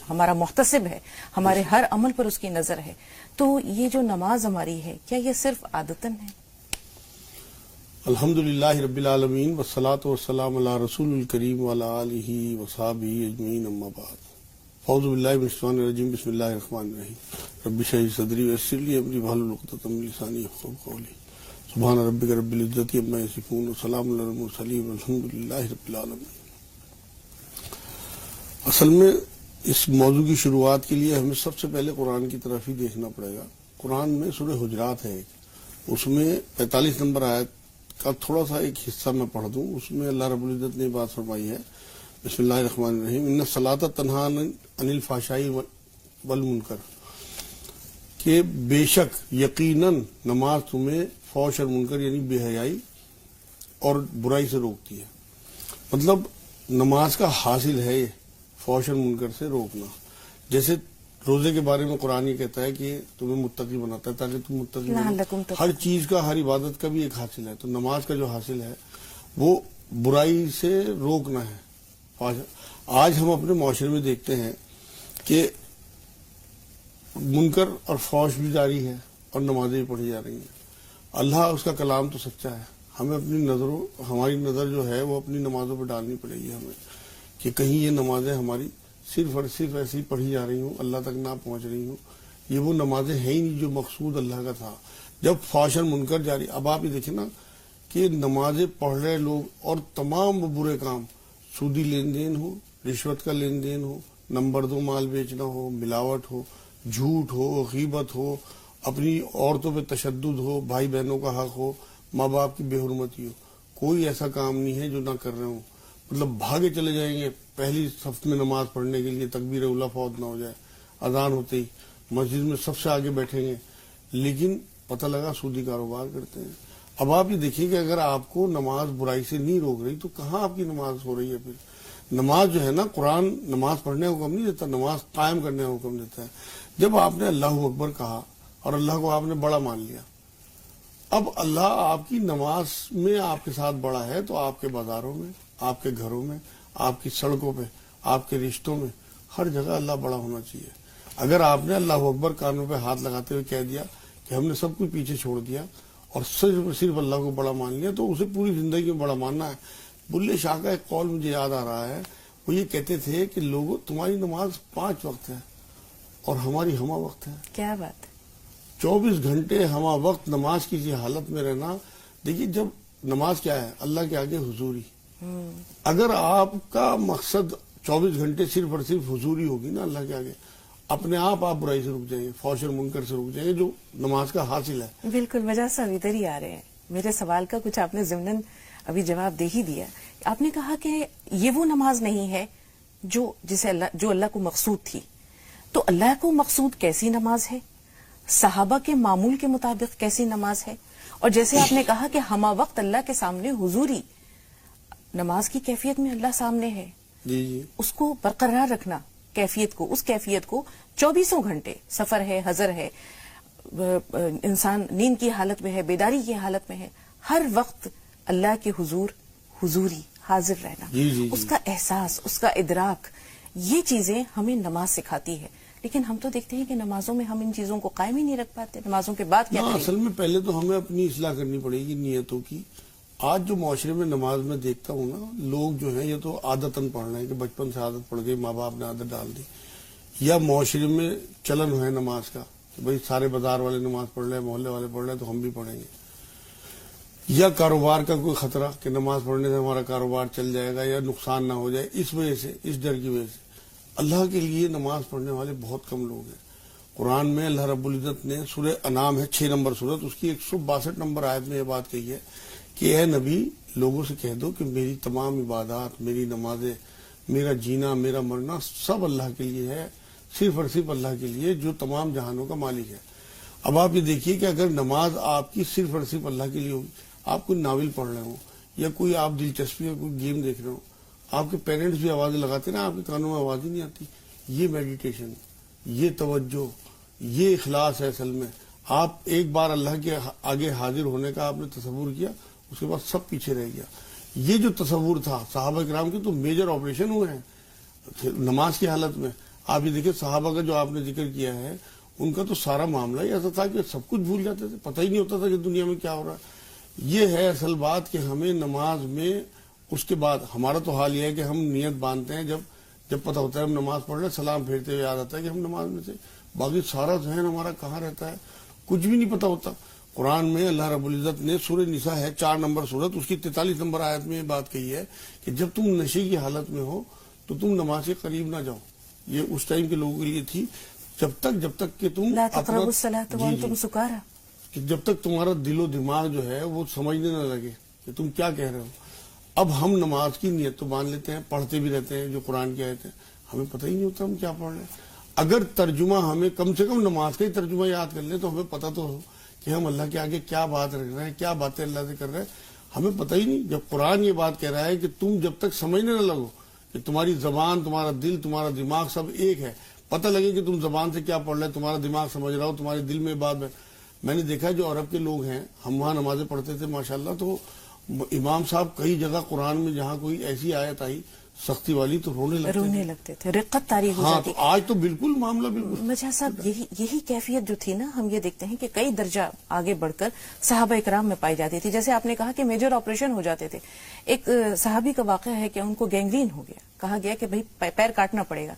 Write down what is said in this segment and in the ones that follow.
ہمارا محتسب ہے، ہمارے ہر عمل پر اس کی نظر ہے. تو یہ جو نماز ہماری ہے، کیا یہ صرف عادتاً ہے؟ الحمدللہ رب العالمین والصلاة والسلام علی رسول الکریم وعلی آلہ وصحبہ اجمعین اما بعد. اعوذ باللہ من الشیطان الرجیم، بسم اللہ الرحمن الرحیم. رب اشرح لي صدری ویسر لی امری واحلل عقدۃ من لسانی یفقہوا قولی. سبحان ربک رب العزۃ عما یصفون وسلام علی المرسلین والحمدللہ رب العالمین. اصل میں اس موضوع کی شروعات کے لیے ہمیں سب سے پہلے قرآن کی طرف ہی دیکھنا پڑے گا. قرآن میں سورہ حجرات ہے، اس میں 45 نمبر آیت کا تھوڑا سا ایک حصہ میں پڑھ دوں. اس میں اللہ رب العزت نے بات فرمائی ہے، بسم اللہ الرحمن الرحیم، ان الصلاۃ تنہی عن الفحشاء والمنکر، کہ بے شک یقیناً نماز تمہیں فحش اور منکر یعنی بے حیائی اور برائی سے روکتی ہے. مطلب نماز کا حاصل ہے فحش اور منکر سے روکنا. جیسے روزے کے بارے میں قرآن یہ کہتا ہے کہ تمہیں متقی بناتا ہے تاکہ تم متقی بنو. ہر چیز کا، ہر عبادت کا بھی ایک حاصل ہے. تو نماز کا جو حاصل ہے وہ برائی سے روکنا ہے. آج ہم اپنے معاشرے میں دیکھتے ہیں کہ منکر اور فحش بھی جاری ہے اور نمازیں بھی پڑھی جا رہی ہیں. اللہ اس کا کلام تو سچا ہے، ہمیں ہماری نظر جو ہے وہ اپنی نمازوں پہ ڈالنی پڑے گی ہمیں، کہ کہیں یہ نمازیں ہماری صرف اور صرف ایسی ہی پڑھی جا رہی ہوں، اللہ تک نہ پہنچ رہی ہوں. یہ وہ نمازیں ہیں ہی نہیں جو مقصود اللہ کا تھا. جب فحش اور منکر جاری، اب آپ یہ دیکھیں نا کہ نمازیں پڑھ رہے لوگ اور تمام وہ برے کام، سودی لین دین ہو، رشوت کا لین دین ہو، نمبر 2 مال بیچنا ہو، ملاوٹ ہو، جھوٹ ہو، غیبت ہو، اپنی عورتوں پہ تشدد ہو، بھائی بہنوں کا حق ہو، ماں باپ کی بے حرمتی ہو، کوئی ایسا کام نہیں ہے جو نہ کر رہے ہوں. مطلب بھاگے چلے جائیں گے پہلی صف میں نماز پڑھنے کے لیے، تکبیر اولیٰ فوت نہ ہو جائے، اذان ہوتے ہی مسجد میں سب سے آگے بیٹھیں گے، لیکن پتہ لگا سودی کاروبار کرتے ہیں. اب آپ یہ دیکھیں کہ اگر آپ کو نماز برائی سے نہیں روک رہی تو کہاں آپ کی نماز ہو رہی ہے؟ پھر نماز جو ہے نا، قرآن نماز پڑھنے کا حکم نہیں دیتا، نماز قائم کرنے کا حکم دیتا ہے. جب آپ نے اللہ اکبر کہا اور اللہ کو آپ نے بڑا مان لیا، اب اللہ آپ کی نماز میں آپ کے ساتھ بڑا ہے، تو آپ کے بازاروں میں، آپ کے گھروں میں، آپ کی سڑکوں پہ، آپ کے رشتوں میں، ہر جگہ اللہ بڑا ہونا چاہیے. اگر آپ نے اللہ اکبر کانوں پہ ہاتھ لگاتے ہوئے کہہ دیا کہ ہم نے سب کچھ پیچھے چھوڑ دیا اور صرف اللہ کو بڑا مان لیا، تو اسے پوری زندگی میں بڑا ماننا ہے. بلے شاہ کا ایک قول مجھے یاد آ رہا ہے، وہ یہ کہتے تھے کہ لوگوں، تمہاری نماز 5 وقت ہے اور ہماری ہمہ وقت ہے. کیا بات ہے! 24 گھنٹے ہمہ وقت نماز کی اسی حالت میں رہنا. دیکھیے، جب نماز کیا ہے؟ اللہ کے آگے حضوری. اگر آپ کا مقصد 24 گھنٹے صرف اور صرف حضوری ہوگی نا اللہ کے آگے، اپنے آپ برائی سے رک جائیں گے، فحش اور منکر سے رک جائیں گے، جو نماز کا حاصل ہے. بالکل. وجہ صاحب ادھر ہی آ رہے ہیں. میرے سوال کا کچھ آپ نے ضمناً ابھی جواب دے ہی دیا. آپ نے کہا کہ یہ وہ نماز نہیں ہے جو اللہ کو مقصود تھی. تو اللہ کو مقصود کیسی نماز ہے؟ صحابہ کے معمول کے مطابق کیسی نماز ہے؟ اور جیسے آپ نے کہا کہ ہمہ وقت اللہ کے سامنے حضوری، نماز کی کیفیت میں اللہ سامنے ہے، جی اس کو برقرار رکھنا، اس کیفیت کو 24 گھنٹے، سفر ہے، حضر ہے، انسان نیند کی حالت میں ہے، بیداری کی حالت میں ہے، ہر وقت اللہ کے حضوری حاضر رہنا، اس کا احساس، اس کا ادراک، یہ چیزیں ہمیں نماز سکھاتی ہے. لیکن ہم تو دیکھتے ہیں کہ نمازوں میں ہم ان چیزوں کو قائم ہی نہیں رکھ پاتے. نمازوں کے بعد کیا کریں؟ اصل میں پہلے تو ہمیں اپنی اصلاح کرنی پڑے گی نیتوں کی. آج جو معاشرے میں نماز میں دیکھتا ہوں نا، لوگ جو ہیں یہ تو عادتاً پڑھ رہے ہیں کہ بچپن سے عادت پڑ گئی، ماں باپ نے عادت ڈال دی، یا معاشرے میں چلن ہے نماز کا کہ بھئی سارے بازار والے نماز پڑھ رہے ہیں، محلے والے پڑھ رہے ہیں تو ہم بھی پڑھیں گے، یا کاروبار کا کوئی خطرہ کہ نماز پڑھنے سے ہمارا کاروبار چل جائے گا یا نقصان نہ ہو جائے، اس وجہ سے، اس ڈر کی وجہ سے اللہ کے لیے نماز پڑھنے والے بہت کم لوگ ہیں. قرآن میں اللہ رب العزت نے سورہ انعام ہے 6 نمبر سورت، اس کی 162 نمبر آیت میں یہ بات کہی ہے کہ اے نبی، لوگوں سے کہہ دو کہ میری تمام عبادات، میری نمازیں، میرا جینا، میرا مرنا سب اللہ کے لیے ہے، صرف اور صرف اللہ کے لیے جو تمام جہانوں کا مالک ہے. اب آپ یہ دیکھیے کہ اگر نماز آپ کی صرف اور صرف اللہ کے لیے ہوگی، آپ کوئی ناول پڑھ رہے ہوں یا کوئی آپ دلچسپی کا کوئی گیم دیکھ رہے ہوں، آپ کے پیرنٹس بھی آوازیں لگاتے نا، آپ کے کانوں میں آواز ہی نہیں آتی. یہ میڈیٹیشن، یہ توجہ، یہ اخلاص ہے. اصل میں آپ ایک بار اللہ کے آگے حاضر ہونے کا آپ نے تصور کیا، اس کے بعد سب پیچھے رہ گیا. یہ جو تصور تھا صحابہ کرام کے، تو میجر آپریشن ہوئے ہیں نماز کی حالت میں. آپ یہ دیکھیں صحابہ کا جو آپ نے ذکر کیا ہے، ان کا تو سارا معاملہ ہی ایسا تھا کہ سب کچھ بھول جاتے تھے، پتہ ہی نہیں ہوتا تھا کہ دنیا میں کیا ہو رہا ہے۔ یہ ہے اصل بات کہ ہمیں نماز میں اس کے بعد ہمارا تو حال یہ ہے کہ ہم نیت باندھتے ہیں، جب پتہ ہوتا ہے ہم نماز پڑھ رہے ہیں، سلام پھیرتے ہوئے یاد آتا ہے کہ ہم نماز میں تھے، باقی سارا ذہن ہمارا کہاں رہتا ہے، کچھ بھی نہیں پتہ ہوتا۔ قرآن میں اللہ رب العزت نے سورہ نساء ہے 4 نمبر سورت، اس کی 43 نمبر آیت میں یہ بات کہی ہے کہ جب تم نشے کی حالت میں ہو تو تم نماز کے قریب نہ جاؤ۔ یہ اس ٹائم کے لوگوں کے لیے تھی، جب تک کہ تم لا تقربوا الصلاۃ وانتم سکارى، کہ جب تک تمہارا دل و دماغ جو ہے وہ سمجھنے نہ لگے کہ تم کیا کہہ رہے ہو۔ اب ہم نماز کی نیت تو باندھ لیتے ہیں، پڑھتے بھی رہتے ہیں جو قرآن کی آیت ہے، ہمیں پتہ ہی نہیں ہوتا ہم کیا پڑھ رہے ہیں۔ اگر ترجمہ ہمیں کم سے کم نماز کا ہی ترجمہ یاد کر لیں تو ہمیں پتہ تو ہو کہ ہم اللہ کے آگے کیا بات رکھ رہے ہیں، کیا باتیں اللہ سے کر رہے ہیں، ہمیں پتہ ہی نہیں۔ جب قرآن یہ بات کہہ رہا ہے کہ تم جب تک سمجھنے نہ لگو کہ تمہاری زبان، تمہارا دل، تمہارا دماغ سب ایک ہے، پتہ لگے کہ تم زبان سے کیا پڑھ رہے، تمہارا دماغ سمجھ رہا ہو، تمہارے دل میں بات ہے۔ میں نے دیکھا جو عرب کے لوگ ہیں، ہم وہاں نمازیں پڑھتے تھے ماشاءاللہ، تو امام صاحب کئی جگہ قرآن میں جہاں کوئی ایسی آیت آئی سختی والی تو رونے لگتے تھے، رقت طاری ہو ہاں، جاتی۔ تو آج تو بالکل معاملہ بالکل مجھا صاحب یہی کیفیت جو تھی نا، ہم یہ دیکھتے ہیں کہ کئی درجہ آگے بڑھ کر صحابہ اکرام میں پائی جاتی تھی۔ جیسے آپ نے کہا کہ میجر آپریشن ہو جاتے تھے، ایک صحابی کا واقعہ ہے کہ ان کو گینگرین ہو گیا، کہا گیا کہ بھائی پیر کاٹنا پڑے گا،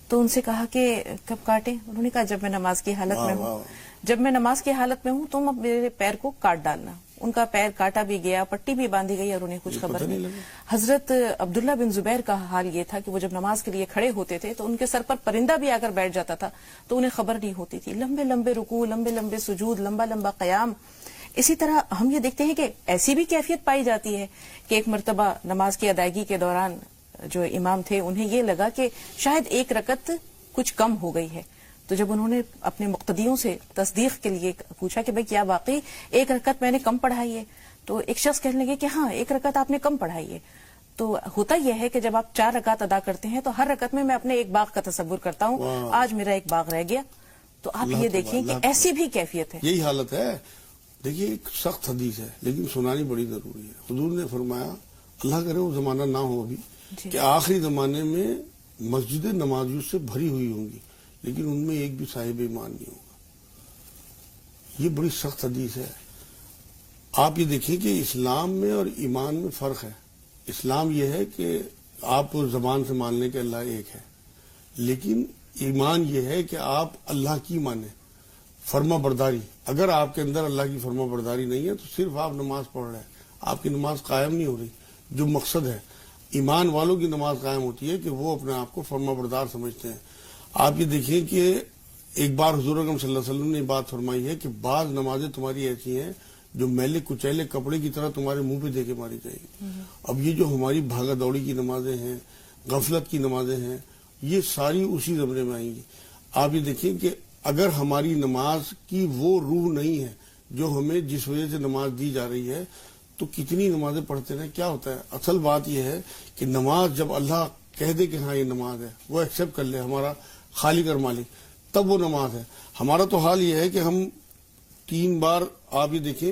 تو ان سے کہا کہ کب کاٹیں؟ انہوں نے کہا جب میں نماز کی حالت میں ہوں، جب میں نماز کی حالت میں ہوں تم اب میرے پیر کو کاٹ ڈالنا۔ ان کا پیر کاٹا بھی گیا، پٹی بھی باندھی گئی اور انہیں کچھ خبر نہیں۔ حضرت عبداللہ بن زبیر کا حال یہ تھا کہ وہ جب نماز کے لیے کھڑے ہوتے تھے تو ان کے سر پر پرندہ بھی آ کر بیٹھ جاتا تھا تو انہیں خبر نہیں ہوتی تھی۔ لمبے لمبے رکوع، لمبے لمبے سجود، لمبا لمبا قیام۔ اسی طرح ہم یہ دیکھتے ہیں کہ ایسی بھی کیفیت پائی جاتی ہے کہ ایک مرتبہ نماز کی ادائیگی کے دوران جو امام تھے انہیں یہ لگا کہ شاید ایک رکعت کچھ کم ہو گئی ہے، تو جب انہوں نے اپنے مقتدیوں سے تصدیق کے لیے پوچھا کہ بھئی کیا واقعی ایک رکعت میں نے کم پڑھائی ہے، تو ایک شخص کہنے لگے کہ ہاں ایک رکعت آپ نے کم پڑھائی ہے۔ تو ہوتا یہ ہے کہ جب آپ 4 رکعت ادا کرتے ہیں تو ہر رکعت میں اپنے ایک باغ کا تصور کرتا ہوں، آج میرا ایک باغ رہ گیا۔ تو آپ یہ دیکھیں کہ ایسی بھی کیفیت ہے، یہی حالت ہے۔ دیکھیے ایک سخت حدیث ہے لیکن سنانی بڑی ضروری ہے۔ حضور نے فرمایا، اللہ کرے وہ زمانہ نہ ہو ابھی، کہ آخری زمانے میں مسجدیں نمازیوں سے بھری ہوئی ہوں گی لیکن ان میں ایک بھی صاحب ایمان نہیں ہوگا۔ یہ بڑی سخت حدیث ہے۔ آپ یہ دیکھیں کہ اسلام میں اور ایمان میں فرق ہے۔ اسلام یہ ہے کہ آپ زبان سے مان لیں کہ اللہ ایک ہے، لیکن ایمان یہ ہے کہ آپ اللہ کی مانیں، فرما برداری۔ اگر آپ کے اندر اللہ کی فرما برداری نہیں ہے تو صرف آپ نماز پڑھ رہے ہیں، آپ کی نماز قائم نہیں ہو رہی۔ جو مقصد ہے ایمان والوں کی نماز قائم ہوتی ہے کہ وہ اپنے آپ کو فرما بردار سمجھتے ہیں۔ آپ یہ دیکھیں کہ ایک بار حضور اکرم صلی اللہ علیہ وسلم نے یہ بات فرمائی ہے کہ بعض نمازیں تمہاری ایسی ہیں جو میلے کچیلے کپڑے کی طرح تمہارے منہ پہ دے کے ماری جائے گی۔ اب یہ جو ہماری بھاگا دوڑی کی نمازیں ہیں، غفلت کی نمازیں ہیں، یہ ساری اسی زمرے میں آئیں گی۔ آپ یہ دیکھیں کہ اگر ہماری نماز کی وہ روح نہیں ہے جو ہمیں جس وجہ سے نماز دی جا رہی ہے تو کتنی نمازیں پڑھتے رہیں کیا ہوتا ہے؟ اصل بات یہ ہے کہ نماز جب اللہ کہہ دے کہ ہاں یہ نماز ہے، وہ ایکسیپٹ کر لے، ہمارا خالق اور مالک، تب وہ نماز ہے۔ ہمارا تو حال یہ ہے کہ ہم 3 بار آپ یہ دیکھیں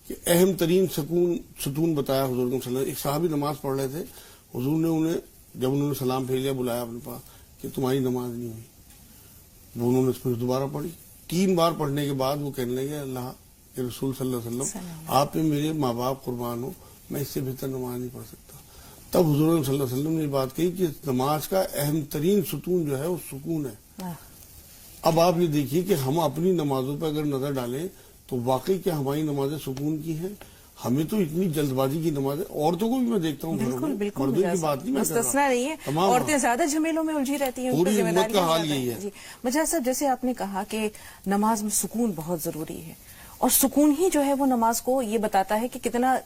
کہ اہم ترین ستون بتایا حضور صلی اللہ علیہ وسلم۔ ایک صحابی نماز پڑھ رہے تھے، حضور نے جب انہوں نے سلام پھیر لیا بلایا اپنے پاس کہ تمہاری نماز نہیں ہوئی۔ وہ انہوں نے پھر دوبارہ پڑھی، 3 بار پڑھنے کے بعد وہ کہنے لگے اللہ کے رسول صلی اللہ علیہ وسلم آپ پہ میرے ماں باپ قربان ہو، میں اس سے بہتر نماز نہیں پڑھ سکتا۔ تب حضور صلی اللہ علیہ وسلم نے یہ بات کہی کہ نماز کا اہم ترین ستون جو ہے وہ سکون ہے۔ اب آپ یہ دیکھیے کہ ہم اپنی نمازوں پہ اگر نظر ڈالیں تو واقعی کیا ہماری نمازیں سکون کی ہیں؟ ہمیں تو اتنی جلد بازی کی نمازیں، عورتوں کو بھی میں دیکھتا ہوں گھروں میں، مردوں کی بات نہیں میں کر رہا، نہیں ہے، عورتیں زیادہ جھمیلوں میں الجھی رہتی ہیں، پوری امت کا حال یہی ہے۔ مجھا صاحب جیسے آپ نے کہا کہ نماز میں سکون بہت ضروری ہے، اور سکون ہی جو ہے وہ نماز کو یہ بتاتا ہے کہ کتنا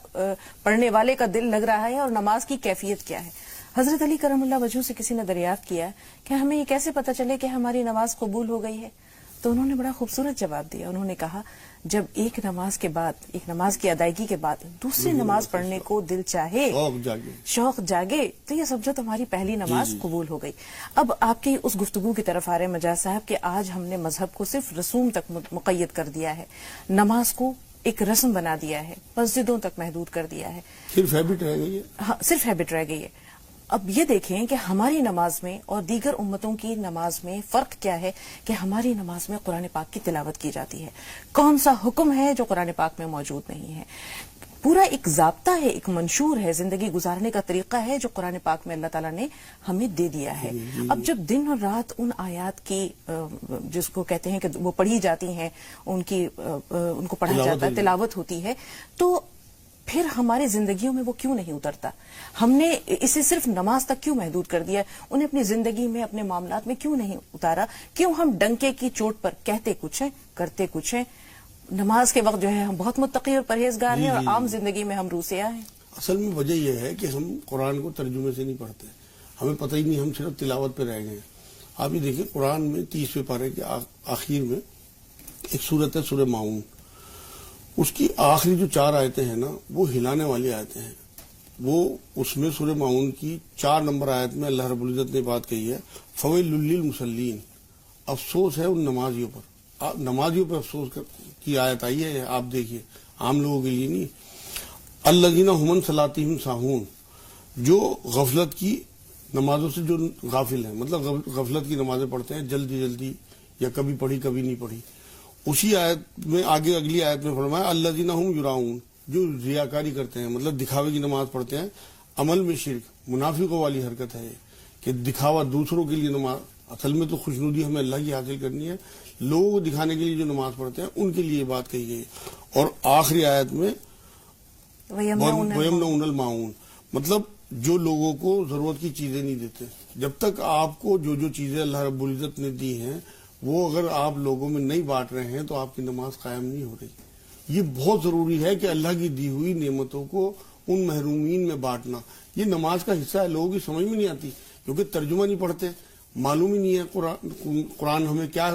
پڑھنے والے کا دل لگ رہا ہے اور نماز کی کیفیت کیا ہے۔ حضرت علی کرم اللہ وجہہ سے کسی نے دریافت کیا کہ ہمیں یہ کیسے پتہ چلے کہ ہماری نماز قبول ہو گئی ہے؟ تو انہوں نے بڑا خوبصورت جواب دیا۔ انہوں نے کہا جب ایک نماز کے بعد، ایک نماز کی ادائیگی کے بعد دوسری نماز پڑھنے کو دل چاہے، شوق جاگے، تو یہ سمجھو تمہاری پہلی نماز قبول ہو گئی۔ اب آپ کی اس گفتگو کی طرف آ رہے ہیں مجاز صاحب کہ آج ہم نے مذہب کو صرف رسوم تک مقید کر دیا ہے، نماز کو ایک رسم بنا دیا ہے، مسجدوں تک محدود کر دیا ہے، صرف ہیبٹ رہ گئی ہے۔ ہاں صرف ہیبٹ رہ گئی ہے۔ اب یہ دیکھیں کہ ہماری نماز میں اور دیگر امتوں کی نماز میں فرق کیا ہے کہ ہماری نماز میں قرآن پاک کی تلاوت کی جاتی ہے. کون سا حکم ہے جو قرآن پاک میں موجود نہیں ہے؟ پورا ایک ضابطہ ہے، ایک منشور ہے، زندگی گزارنے کا طریقہ ہے جو قرآن پاک میں اللہ تعالیٰ نے ہمیں دے دیا ہے. اب جب دن اور رات ان آیات کی جس کو کہتے ہیں کہ وہ پڑھی جاتی ہیں، ان کو پڑھا جاتا ہے، تلاوت ہوتی ہے، تو پھر ہماری زندگیوں میں وہ کیوں نہیں اترتا؟ ہم نے اسے صرف نماز تک کیوں محدود کر دیا؟ انہیں اپنی زندگی میں، اپنے معاملات میں کیوں نہیں اتارا؟ کیوں ہم ڈنکے کی چوٹ پر کہتے کچھ ہیں، کرتے کچھ ہیں؟ نماز کے وقت جو ہے ہم بہت متقی اور پرہیزگار ہیں، اور عام زندگی میں ہم روسیا ہیں. اصل میں وجہ یہ ہے کہ ہم قرآن کو ترجمے سے نہیں پڑھتے، ہمیں پتہ ہی نہیں، ہم صرف تلاوت پہ رہ گئے ہیں. آپ یہ دیکھیں قرآن میں 30ویں پارے کے آخر میں ایک سورت ہے سورہ ماؤن، اس کی آخری جو 4 آیتیں ہیں نا وہ ہلانے والی آیتیں ہیں. وہ اس میں سورہ ماؤن کی 4 نمبر آیت میں اللہ رب العزت نے بات کہی ہے، فویل للمصلین، افسوس ہے ان نمازیوں پر. نمازیوں پر افسوس کی آیت آئی ہے، آپ دیکھیے، عام لوگوں کے لیے نہیں. الذین هم عن صلاتہم ساہون، جو غفلت کی نمازوں سے جو غافل ہیں، مطلب غفلت کی نمازیں پڑھتے ہیں جلدی جلدی، یا کبھی پڑھی کبھی نہیں پڑھی. اسی آیت میں آگے اگلی آیت میں فرمایا الذین هم یراؤون، جو ریاکاری کرتے ہیں، مطلب دکھاوے کی نماز پڑھتے ہیں. عمل میں شرک، منافقوں والی حرکت ہے کہ دکھاوا دوسروں کے لیے نماز. اصل میں تو خوشنودی ہمیں اللہ کی حاصل کرنی ہے، لوگوں کو دکھانے کے لیے جو نماز پڑھتے ہیں ان کے لیے یہ بات کہی گئی. اور آخری آیت میں وَيَمْنَعُونَ الْمَاعُونَ، مطلب جو لوگوں کو ضرورت کی چیزیں نہیں دیتے. جب تک آپ کو جو چیزیں اللہ رب العزت نے دی ہیں وہ اگر آپ لوگوں میں نہیں بانٹ رہے ہیں تو آپ کی نماز قائم نہیں ہو رہی. یہ بہت ضروری ہے کہ اللہ کی دی ہوئی نعمتوں کو ان محرومین میں بانٹنا. یہ نماز کا حصہ ہے، لوگوں کی سمجھ میں نہیں آتی کیونکہ ترجمہ نہیں پڑھتے، معلوم ہی نہیں ہے قرآن ہمیں کیا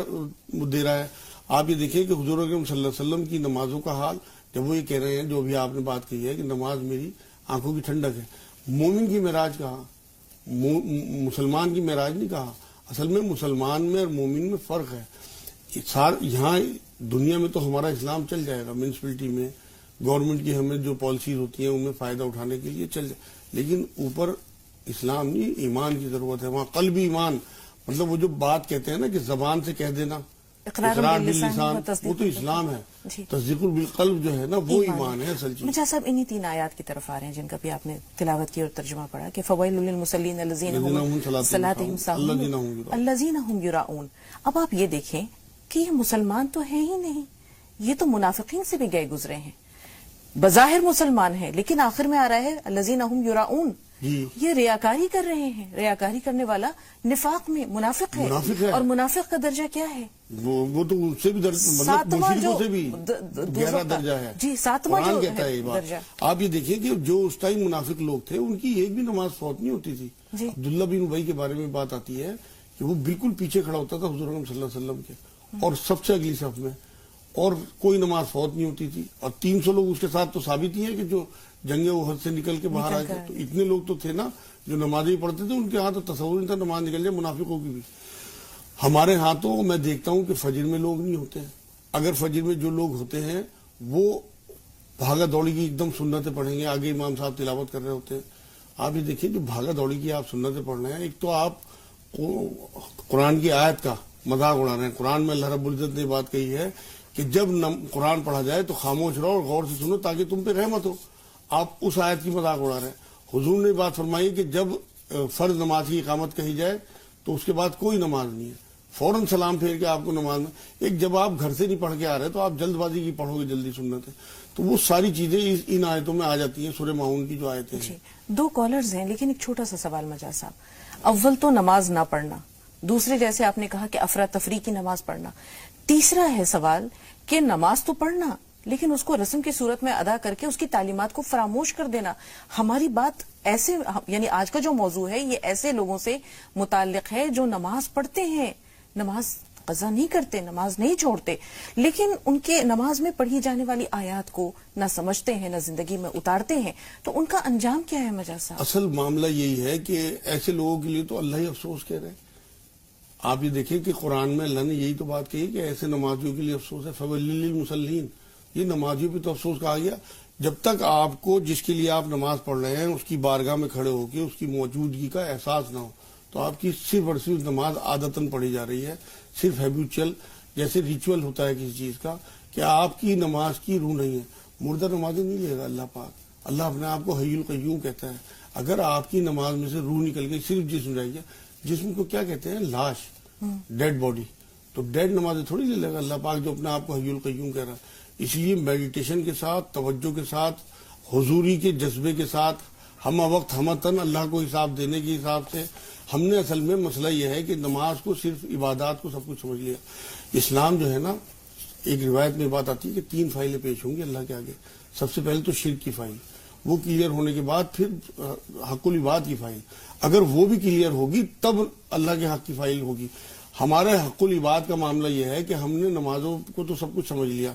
دے رہا ہے. آپ یہ دیکھیں کہ حضور اکرم صلی اللہ علیہ وسلم کی نمازوں کا حال، جب وہ یہ کہہ رہے ہیں جو بھی آپ نے بات کہی ہے کہ نماز میری آنکھوں کی ٹھنڈک ہے. مومن کی معراج کہا، مسلمان کی معراج نہیں کہا. اصل میں مسلمان میں اور مومن میں فرق ہے. یہاں دنیا میں تو ہمارا اسلام چل جائے گا، میونسپلٹی میں گورنمنٹ کی ہمیں جو پالیسیز ہوتی ہیں ان میں فائدہ اٹھانے کے لیے چل جائے، لیکن اوپر اسلام نہیں، ایمان کی ضرورت ہے. وہاں قلبی ایمان، مطلب وہ جو بات کہتے ہیں نا کہ زبان سے کہہ دینا، اقرار باللسان، وہ تو اسلام ہے. تصدیق بالقلب جو ہے نا وہ ایمان ہے اصل چیز. مجھے صاحب انہی 3 آیات کی طرف آ رہے ہیں جن کا بھی آپ نے تلاوت کی اور ترجمہ پڑھا کہ فویل للمصلین الذین هم صلاتہم ساہون الذین هم یراؤون. اب آپ یہ دیکھیں کہ یہ مسلمان تو ہیں ہی نہیں، یہ تو منافقین سے بھی گئے گزرے ہیں. بظاہر مسلمان ہیں لیکن آخر میں آ رہا ہے الذین هم یراؤون. یہ ریاکاری کر رہے ہیں. ریاکاری کرنے والا نفاق میں منافق ہے، اور منافق کا درجہ کیا ہے؟ وہ تو اس سے بھی مشرکوں سے بھی گہرا درجہ ہے. جی، 7واں قرآن کہتا ہے یہ بات. آپ یہ دیکھیں کہ جو اس ٹائم منافق لوگ تھے ان کی ایک بھی نماز فوت نہیں ہوتی تھی. عبداللہ بن ابی کے بارے میں بات آتی ہے کہ وہ بالکل پیچھے کھڑا ہوتا تھا حضور صلی اللہ علیہ وسلم کے، اور سب سے اگلی صف میں، اور کوئی نماز فوت نہیں ہوتی تھی. اور 300 لوگ اس کے ساتھ تو ثابت ہی ہے کہ جو جنگ احد سے نکل کے باہر آئے تھے. تو اتنے لوگ تو تھے نا جو نمازیں پڑھتے تھے، ان کے ہاں تو تصور نہیں تھا نماز نکل جائے، منافقوں کی بھی. ہمارے ہاں تو میں دیکھتا ہوں کہ فجر میں لوگ نہیں ہوتے. اگر فجر میں جو لوگ ہوتے ہیں وہ بھاگا دوڑی کی ایک دم سنتیں پڑھیں گے، آگے امام صاحب تلاوت کر رہے ہوتے ہیں. آپ یہ دیکھیں جو بھاگا دوڑی کی آپ سنتیں پڑھ رہے ہیں، ایک تو آپ قرآن کی آیت کا مذاق اڑا رہے ہیں. قرآن میں اللہ رب العزت نے بات کہی ہے کہ جب قرآن پڑھا جائے تو خاموش رہو اور غور سے سنو تاکہ تم پہ رحمت ہو. آپ اس آیت کی مذاق اڑا رہے ہیں. حضور نے بات فرمائی کہ جب فرض نماز کی اقامت کہی جائے تو اس کے بعد کوئی نماز نہیں ہے، فوراً سلام پھیر کے آپ کو نماز میں. ایک جب آپ گھر سے نہیں پڑھ کے آ رہے تو آپ جلد بازی کی پڑھو گے جلدی سنت ہے. تو وہ ساری چیزیں ان آیتوں میں آ جاتی ہیں، سورہ ماؤن کی جو آیتیں ہیں. 2 کالرز ہیں لیکن ایک چھوٹا سا سوال مجاز صاحب. اول تو نماز نہ پڑھنا، دوسرے جیسے آپ نے کہا کہ افراتفری کی نماز پڑھنا، تیسرا ہے سوال کہ نماز تو پڑھنا لیکن اس کو رسم کی صورت میں ادا کر کے اس کی تعلیمات کو فراموش کر دینا. ہماری بات ایسے، یعنی آج کا جو موضوع ہے یہ ایسے لوگوں سے متعلق ہے جو نماز پڑھتے ہیں، نماز قضا نہیں کرتے، نماز نہیں چھوڑتے، لیکن ان کے نماز میں پڑھی جانے والی آیات کو نہ سمجھتے ہیں نہ زندگی میں اتارتے ہیں. تو ان کا انجام کیا ہے مجاز صاحب؟ اصل معاملہ یہی ہے کہ ایسے لوگوں کے لیے تو اللہ ہی افسوس کہہ رہے ہیں. آپ یہ دیکھیں کہ قرآن میں اللہ نے یہی تو بات کہی کہ ایسے نمازیوں کے لیے افسوس ہے. فویل للمصلین، یہ نمازیوں پہ تو افسوس کہا گیا جب تک آپ کو جس کے لیے آپ نماز پڑھ رہے ہیں اس کی بارگاہ میں کھڑے ہو کے اس کی موجودگی کا احساس نہ ہو تو آپ کی صرف اور صرف نماز عادتاً پڑھی جا رہی ہے، صرف ہیبیچل جیسے ریچول ہوتا ہے کسی چیز کا، کہ آپ کی نماز کی روح نہیں ہے۔ مردہ نمازیں نہیں لے گا اللہ پاک، اللہ اپنے آپ کو حی القیوم کہتا ہے۔ اگر آپ کی نماز میں سے روح نکل گئی، صرف جسم رہ گیا، جسم کو کیا کہتے ہیں؟ لاش، ڈیڈ باڈی، تو ڈیڈ نمازیں تھوڑی لے لے گا اللہ پاک جو اپنے آپ کو حی القیوم کہہ رہا ہے۔ اس لیے میڈیٹیشن کے ساتھ، توجہ کے ساتھ، حضوری کے جذبے کے ساتھ، ہم وقت ہمتن اللہ کو حساب دینے کے حساب سے، ہم نے اصل میں مسئلہ یہ ہے کہ نماز کو صرف عبادات کو سب کچھ سمجھ لیا۔ اسلام جو ہے نا، ایک روایت میں بات آتی ہے کہ 3 فائلیں پیش ہوں گی اللہ کے آگے۔ سب سے پہلے تو شرک کی فائل، وہ کلیئر ہونے کے بعد پھر حق العباد کی فائل، اگر وہ بھی کلیئر ہوگی تب اللہ کے حق کی فائل ہوگی۔ ہمارے حق العباد کا معاملہ یہ ہے کہ ہم نے نمازوں کو تو سب کچھ سمجھ لیا،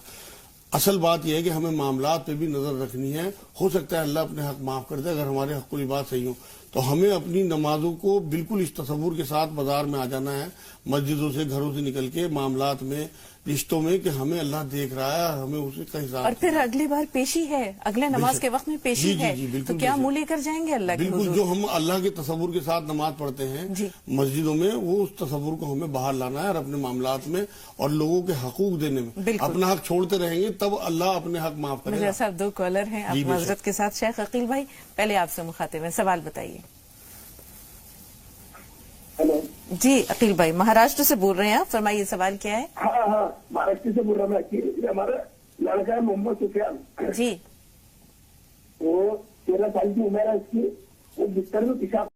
اصل بات یہ ہے کہ ہمیں معاملات پہ بھی نظر رکھنی ہے۔ ہو سکتا ہے اللہ اپنے حق معاف کر دے اگر ہمارے حق العباد صحیح ہوں، تو ہمیں اپنی نمازوں کو بالکل اس تصور کے ساتھ بازار میں آ جانا ہے، مسجدوں سے، گھروں سے نکل کے، معاملات میں، رشتوں میں، کہ ہمیں اللہ دیکھ رہا ہے، ہمیں اسے کا حساب۔ اور پھر اگلی بار پیشی ہے، اگلے نماز کے وقت میں پیشی ہے، تو کیا منہ لے کر جائیں گے اللہ کے بالکل حضور؟ جو ہم اللہ کے تصور کے ساتھ نماز پڑھتے ہیں مسجدوں میں، وہ اس تصور کو ہمیں باہر لانا ہے اور اپنے معاملات میں اور لوگوں کے حقوق دینے میں اپنا حق چھوڑتے رہیں گے تب اللہ اپنے حق معاف کرے گا۔ صاحب 2 کالر ہیں آپ معذرت کے ساتھ۔ شیخ عقیل بھائی پہلے آپ سے مخاطب ہیں، سوال بتائیے۔ ہیلو جی عقیل بھائی مہاراشٹر سے بول رہے ہیں آپ، فرمائیے سوال کیا ہے؟ ہاں مہاراشٹر سے بول رہا میں کہ ہمارا لڑکا ہے محمد سفیان جی وہ 13 سال کی عمر ہے اس کی، وہ بستر میں پیشاب